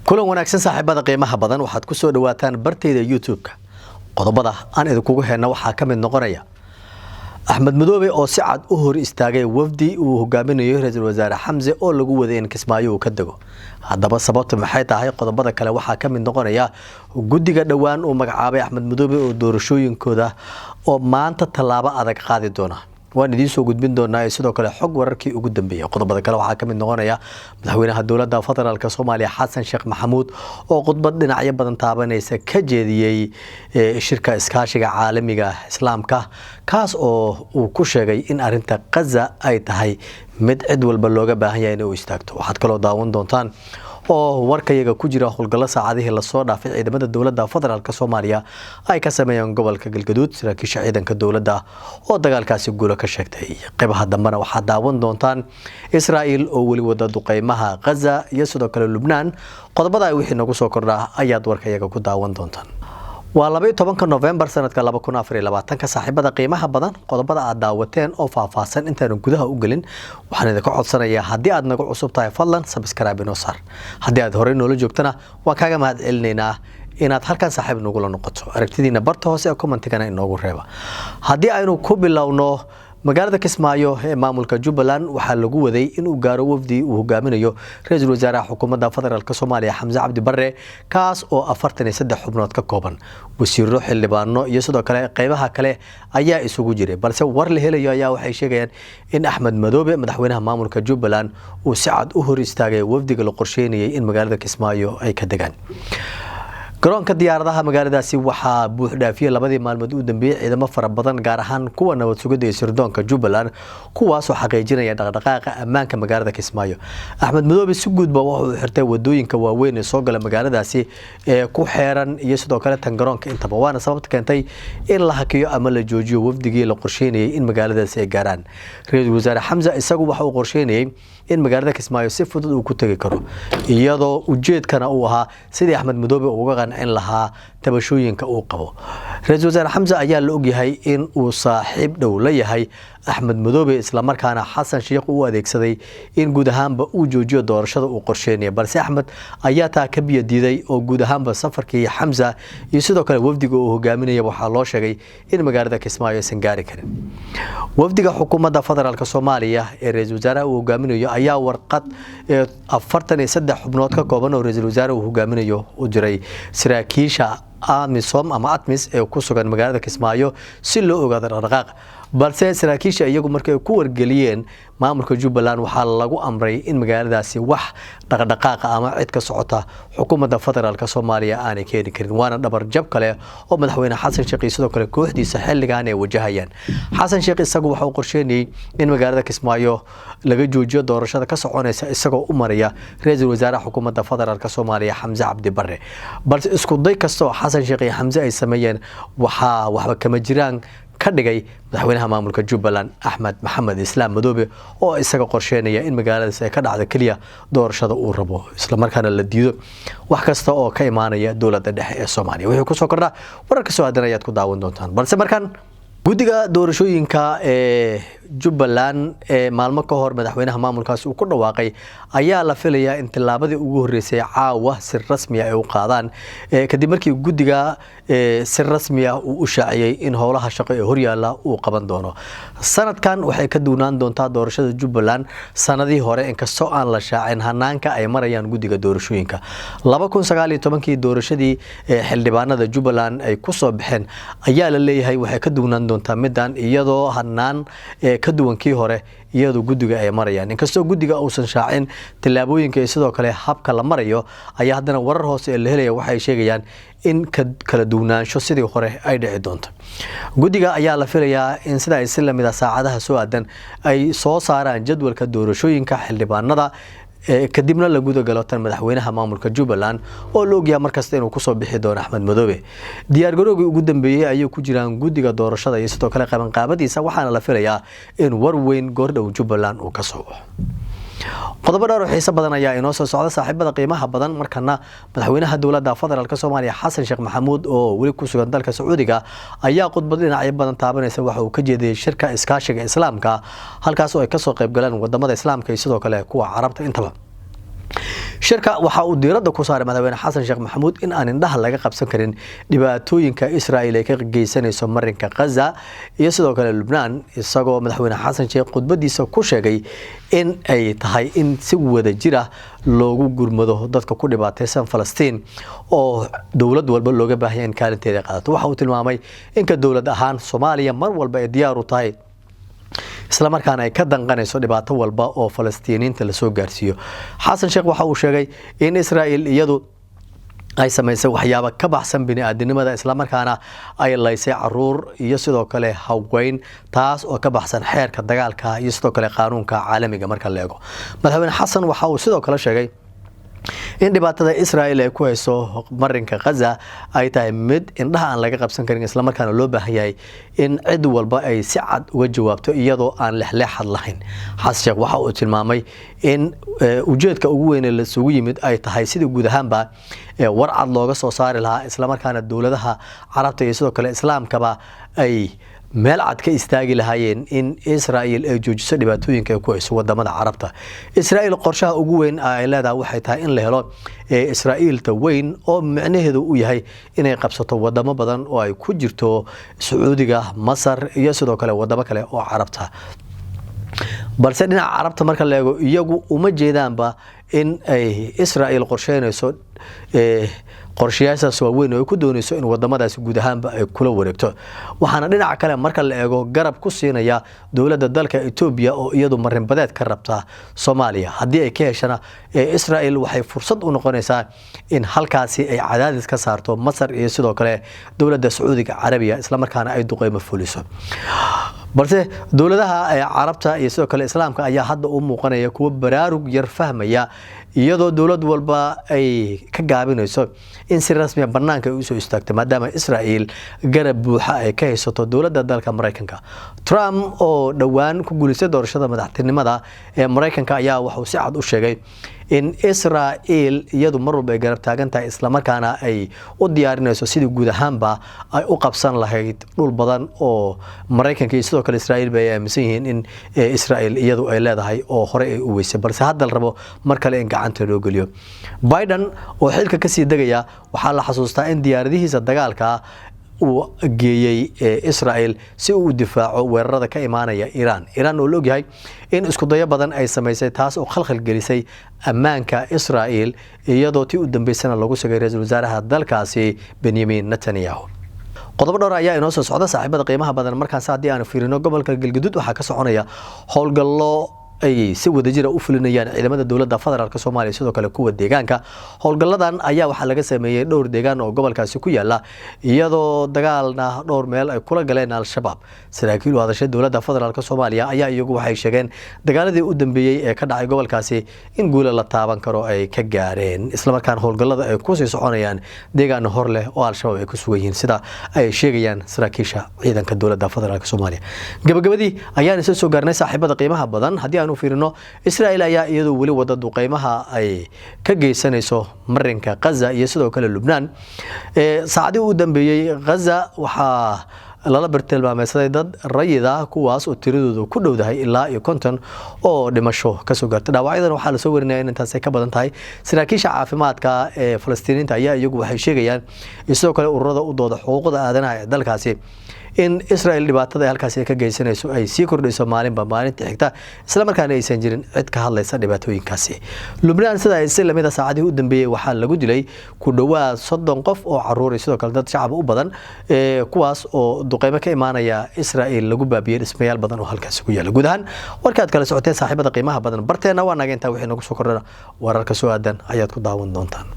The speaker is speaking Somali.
kulan wanaagsan saaxiibada qiimaha badan waxaad ku soo dhawaataan bartayda YouTube-ka qodobada aan idinku heena waxaa ka mid noqonaya Axmed Madoobe oo si cad u hor istaagay wafdi uu hogaaminayo Ra'iisul Wasaare Xamse oo lagu waday in Kismaayo uu ka dago haddaba sababtu maxay tahay qodobada kale waxaa ka mid noqonaya guddiga dhawaan uu magacaabay Axmed Madoobe oo doorashooyinkooda oo maanta talaabo adag qaadi doona waan idin soo gudbin doonaa sidoo kale xog wararkii ugu dambeeyay qodobada kale waxaa ka mid noqonaya madaxweynaha dawladda federaalka Soomaaliya Xasan Sheekh Maxamuud oo khudbad dhinacyo badan taabanaysa ka jeediyay shirka iskaashiga caalamiga Islaamka kaas oo uu ku sheegay in arinta Gaza ay tahay mid cid walba looga baahan yahay inuu istaagto waxaad kaloo daawan doontaan oo warkayaga ku jira howlgalo saacadihii la soo dhaafay ciidamada dawladda federaalka Soomaaliya ay ka sameeyeen gobolka Galgaduud saraakiisha ciidanka dawladda oo dagaalkaasi guulo ka sheegtay qaybaha dambana waxaa daawan doontaan Israa'iil oo wali wada duqeymaha Gaza iyo sidoo kale Lubnaan qodobada ay wixii nagu soo kordhaa ayaad warkayaga ku daawan doontaan waa 12 November sanadka 2024 saaxiibada qiimaha badan qodobada aad daawateen oo faahfaahsan intaan gudaha u galin waxaan idin ka codsanayaa haddii aad nagu cusub tahay fadlan subscribe inoo saar haddii aad hore noola joogtana waan kaaga mahadcelinaynaa inaad halkan saaxiib nagu la noqoto aragtidiina barta hoose ee commentigana inoogu reeba haddii aynu ku bilowno magaalada Kismaayo ee maamulka Jubbaland waxaa lagu waday in uu gaaro wafdi uu hogaaminayo Ra'iisul Wasaaraha Xukuumadda Federaalka Soomaaliya Xamse Cabdi Barre kaas oo 43 xubnood ka kooban wasiirro xildhibaano iyo sidoo kale qaybaha kale ayaa isugu jiray balse war la helayo ayaa waxay sheegayaan in Axmed Madoobe madaxweynaha maamulka Jubbaland uu si cad u hor istaagay wafdiga la qorsheynayay in magaalada Kismaayo ay ka degaan garoonka diyaaradaha magaaladaasi waxaa buux dhaafiyay labadii maalmood u dambeeyay ciidamo fara badan gaar ahaan kuwa nabad sugidda sirdoonka Jubbaland kuwaas oo xaqiijinaya dhaqdhaqaaqa ammaanka magaalada Kismaayo Axmed Madoobe si guudba wuxuu xirtay wadooyinka waaweyn ee soo gala magaaladaasi ee ku xeeran iyo sidoo kale tan garoonka intaba waana sababta keentay in la hakiyo ama la joojiyo wafdigii la qorsheynayay in magaaladaasi ay gaaraan Ra'iisul Wasaare Xamse isagu waxa uu qorsheynayay in magaalada Kismaayo si fudud uu ku tagi karo iyadoo ujeedkana uu ahaa sidii Axmed Madoobe uga qancin lahaa tabashooyinka uu qabo Ra'iisul Wasaare Xamse ayaa la og yahay in uu saaxiib dhow la yahay Axmed Madoobe isla markaana Xasan Sheekh uu adeegsaday in guud ahaanba uu joojiyo doorashada uu qorsheynay balse Axmed ayaa taa ka biyo diiday oo guud ahaanba safarkii Xamse iyo sidoo kale wafdiga uu hogaaminaya waxaa loo sheegay in magaalada Kismaayo aysan gaari karin wafdiga xukuumadda federaalka Soomaaliya ee Ra'iisul Wasaaraha uu hogaaminayo ayaa warqad 43 xubnood ka kooban oo Ra'iisul Wasaaraha uu hogaaminayo u diray saraakiisha AMISOM ama ATMIS ee ku sugan magaalada Kismaayo si loo ogaado dhaqdhaqaaq balse saraakiisha iyagu markay ku wargeliyeen maamulka Jubbaland waxaa lagu amray in magaaladaasi wax dhaqdhaqaaq ama cid ka socota xukuumadda federaalka Soomaaliya aanay keeni karin waana dhabar jab kale oo madaxweyne Xasan Sheekh sidoo kale kooxdiisa xilligan ay wajahayaan Xasan Sheekh isagu waxa uu qorsheynayay in magaalada Kismaayo laga joojiyo doorashada ka soconaysa isagoo u maraya Ra'iisul Wasaaraha Xukuumadda Federaalka Soomaaliya Xamse Cabdi Barre balse isku day kasto Xasan Sheekh iyo Xamse ay sameeyeen waxba kama jiraan ka dhigay madaxweynaha maamulka Jubbaland Axmed Maxamed Islaam Madoobe oo isaga qorsheynaya in magaaladaas ay ka dhacdo kaliya doorashada uu rabo isla markaana la diido wax kasta oo ka imaanaya dawladda dhexe ee Soomaaliya wixii ku soo kordha wararka soo aadanaya ku daawan doontaan balse markan guddiga doorashooyinka ee Jubbaland ee maalmo ka hor madaxweynaha maamulkaas uu ku dhawaaqay ayaa la filayaa in tilaabadii ugu horeysay caawa si rasmi ah ay u qaadaan kadib markii guddiga si rasmi ah uu u shaaciyay in howlaha shaqo ee horyaala uu qaban doono sanadkan waxay ka duunaan doontaa doorashada Jubbaland sanadii hore inkastoo aan la shaacin hanaanka ay marayaan guddiga doorashooyinka 2019 doorashadii xildhibaanada Jubbaland ay ku soo baxeen ayaa la leeyahay waxay ka duunaan doontaa midaan iyadoo hanaan ka duwankii hore iyadoo guddiga ay marayaan inkastoo guddiga uusan shaacin tilaabooyinka iyo sidoo kale habka la marayo ayaa haddana warar hoose ee la helaya waxay sheegayaan in kala duwanaansho sidii hore ay dhici doonto guddiga ayaa la filayaa in sida ay si lamid ah saacadaha soo aadan ay soo saaraan jadwalka doorashooyinka xildhibaanada kadibna la guda galo tan madaxweynaha maamulka Jubbaland oo la ogyahay markasta inuu ku soo bixi doono Axmed Madoobe diyaar garowgii ugu dambeeyay ayuu ku jiraan guddiga doorashada iyo sidoo kale qaban qaabadiisa waxaana la filayaa in war weyn goordhow Jubbaland uu ka soo baxo qodobo dhowr xiiso badan ayaa inoo soo socda saaxiibada qiimaha badan markana madaxweynaha dawladda federaalka Soomaaliya Xasan Sheekh Maxamuud oo wali ku sugan dalka Sacuudiga ayaa khudbad dhinacyo badan taabanaysa waxa uu ka jeediyay shirka iskaashiga Islaamka halkaas oo ay ka soo qayb galeen wadamada Islaamka iyo sidoo kale kuwa Carabta intaba shirka waxa uu diiradda ku saaray madaxweyne xasan sheekh maxamuud in aan indhaha laga qabsan karin dhibaatooyinka Israa'iil ay ka geysanayso marinka Gaza iyo sidoo kale Lubnaan isagoo madaxweyne xasan sheekh khudbadiisa ku sheegay in ay tahay in si wada jir ah loogu gurmado dadka ku dhibaataysan Falastiin oo dawlad walba looga baahan yahay in kaalinteeda qaadato waxa uu tilmaamay in ka dawlad ahaan Soomaaliya mar walba ay diyaar u tahay isla markaana ay ka danqanayso dhibaato walba oo Falastiiniinta la soo gaarsiiyo xasan sheekh waxa uu sheegay in Israa'iil iyadu ay sameysay waxyaabo ka baxsan bini'aadanimada isla markaana ay laysay caruur iyo sidoo kale haween taas oo ka baxsan xeerka dagaalka iyo sidoo kale qaanuunka caalamiga marka la eego madaxweyne xasan waxa uu sidoo kale sheegay in dhibaatada Israa'iil ay ku hayso marinka Gaza ay tahay mid indhaha aan laga qabsan karin isla markaana loo baahan yahay in cid walba ay si cad uga jawaabto iyadoo aan leexleexad lahayn xasan sheekh waxa uu tilmaamay in ujeedka ugu weyn ee la isugu yimid ay tahay sidii guud ahaanba war cad looga soo saari lahaa isla markaana dawladaha carabta iyo sidoo kale islaamkaba ay meel cad ka istaagi lahaayeen in Israa'iil ay joojiso dhibaatooyinka ay ku hayso wadamada carabta Israa'iil qorshaha ugu weyn ay leedahay waxay tahay in la helo Israa'iilta weyn oo macnaheedu uu yahay inay qabsato wadamo badan oo ay ku jirto Sacuudiga Masar iyo sidoo kale wadamo kale oo carabta balse dhinaca carabta marka la eego iyagu uma jeedaanba in ay Israa'iil qorsheynayso qorshayaashaas waaweyn oo ay ku doonayso in wadamadaas guud ahaanba ay kula wareegto waxaana dhinaca kale marka la eego garab ku siinaya dawladda dalka Itoobiya oo iyadu marin badeed ka rabta Soomaaliya haddii ay ka heshana Israa'iil waxay fursad u noqonaysaa in halkaasi ay cadaadis ka saarto Masar iyo sidoo kale dawladda Sacuudiga Carabiga isla markaana ay duqeymo fuliso balse dawladaha carabta iyo sidoo kale islaamka ayaa hadda u muuqanaya kuwa baraarug yar fahmaya iyadoo dawlad walba ay ka gaabinayso in si rasmi ah banaanka ay u soo istaagto maadaama Israa'iil garab buuxa ay ka haysato dawladda dalka Mareykanka Trump oo dhawaan ku guuleystay doorashada madaxtinimada ee Mareykanka ayaa waxa uu si cad u sheegay in Israa'iil iyadu mar walba ay garab taagan tahay isla markaana ay u diyaarinayso sidii guud ahaanba ay u qabsan lahayd dhul badan oo Mareykanka iyo sidoo kale Israa'iil bay aaminsan yihiin in Israa'iil iyadu ay leedahay oo hore ay u weysay balse hadda la rabo mar kale in gacanta loo geliyo Biden oo xilka ka sii dagaya waxa la xasuustaa in diyaaradihiisa dagaalka uu geeyay Israa'iil si uu difaaco weerarada ka imaanaya Iran oo loo yahay in isku dayo badan ay sameysay taas oo khalkhal gelisay ammaanka Israa'iil iyadoo tii u dambeysana lagu sagay ra'iisul wasaaraha dalkaasi Benjamin Netanyahu qodobo dhowr ayaa inoo soo socda saaxiibada qiimaha badan markaas haddii aan fiirino gobolka Galgaduud waxa ka soconaya howlgallo ay si wada jir ah u fulinayaan ciidamada dawladda federaalka Soomaaliya sidoo kale kuwa deegaanka howlgalladan ayaa waxa laga sameeyay dhowr deegaan oo gobolkaasi ku yaala iyadoo dagaalna dhowr meel ay kula galeen al-shabaab saraakiil u hadashay dawladda federaalka Soomaaliya ayaa iyagu waxay sheegeen dagaaladii u dambeeyay ee ka dhacay gobolkaasi in guul la taaban karo ay ka gaareen isla markaan howlgallada ay ku sii soconayaan deegaan hor leh oo al-shabaab ay ku sugan yihiin sida ay sheegayaan saraakiisha ciidanka dawladda federaalka Soomaaliya gabagabadii ayaan isoo soo gaarnay saaxiibada qiimaha badan haddii aanu fiirino Israa'iil ayaa iyadu wali wada duqeymaha ay ka geysanayso marinka Gaza iyo sidoo kale Lubnaan saacadii u dambeeyay Gaza waxa lala bartilmaameedsaday dad rayid ah kuwaas oo tiradoodu ku dhowdahay ilaa 50 oo dhimasho ka soo gaartay dhaawacyadana waxa la soo warinayaa in intaas ay ka badan tahay saraakiisha caafimaadka ee Falastiiniinta ayaa iyagu waxay sheegayaan sidoo kale ururada u dooda xuquuqda aadanaha ee dalkaasi in Israa'iil dhibaatada ay halkaas ka geysanayso ay sii kordhayso maalinba maalinta xigta isla markaana aysan jirin cid ka hadlaysa dhibaatooyinkaasi Lubnaan sida ay si lamida saacadii u dambeeyay waxa lagu dilay ku dhawaad 30 qof oo caruur iyo sidoo kale dad shacab u badan kuwaas oo duqeymo ka imaanaya Israa'iil lagu baabiyay dhismayaal badan oo halkaas ku yaala guud ahaan warkaad kala socoteen saaxiibada qiimaha badan barteena waa naga inta wixii nagu soo kordhana wararka soo aadan ayaad ku daawan doontaan